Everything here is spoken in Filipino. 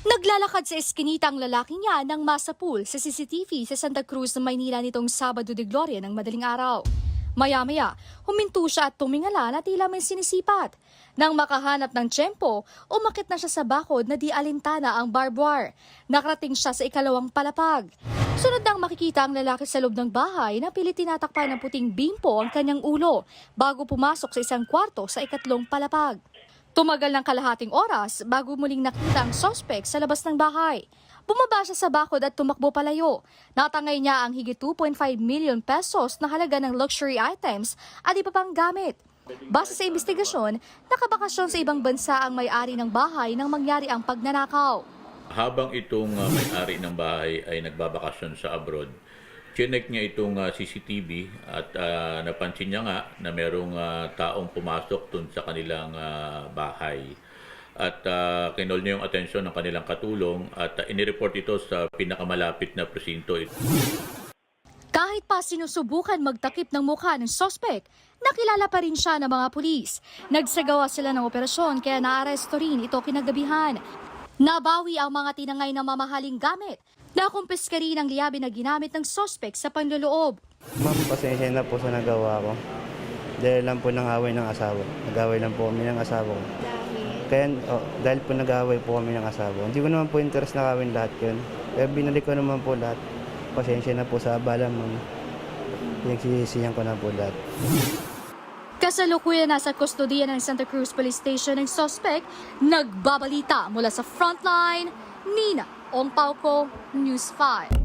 Naglalakad sa eskinita ang lalaki niya nang masapul sa CCTV sa Santa Cruz ng Maynila nitong Sabado de Gloria ng madaling araw. Maya-maya, huminto siya at tumingala na tila may sinisipat. Nang makahanap ng tiyempo, umakit na siya sa bakod na di alintana ang barbed wire. Nakarating siya sa ikalawang palapag. Sunod nang makikita ang lalaki sa loob ng bahay na pilit tinatakpan ng puting bimpo ang kanyang ulo bago pumasok sa isang kwarto sa ikatlong palapag. Tumagal ng kalahating oras bago muling nakita ang suspect sa labas ng bahay. Bumaba siya sa bakod at tumakbo palayo. Natangay niya ang higit 2.5 million pesos na halaga ng luxury items at iba pang gamit. Base sa investigasyon, nakabakasyon sa ibang bansa ang may-ari ng bahay nang mangyari ang pagnanakaw. Habang itong may-ari ng bahay ay nagbabakasyon sa abroad, chinek niya itong CCTV at napansin niya nga na merong taong pumasok dun sa kanilang bahay. At kinol niya yung atensyon ng kanilang katulong at inireport ito sa pinakamalapit na presinto. Kahit pa sinusubukan magtakip ng mukha ng suspect, nakilala pa rin siya ng mga pulis. Nagsagawa sila ng operasyon kaya naaresto rin ito kinagabihan. Nabawi ang mga tinangay na mamahaling gamit. Nakumpiska rin ang liyabi na ginamit ng suspect sa panloloob. Ma'am, pasensya na po sa nagawa ko. Dahil lang po ng away ng asawa. Nag-away lang po kami ng asawa ko. Kaya, dahil po nag-away po kami ng asawa. Hindi ko naman po interest na gawin lahat yun. Kaya binalik ko naman po lahat. Pasensya na po sa abala, ma'am. Pinagsisisihan ko na po lahat. Kasalukuyan nasa kustodiya ng Santa Cruz Police Station ng suspect. Nagbabalita mula sa frontline, Nina Ongpauco, News 5.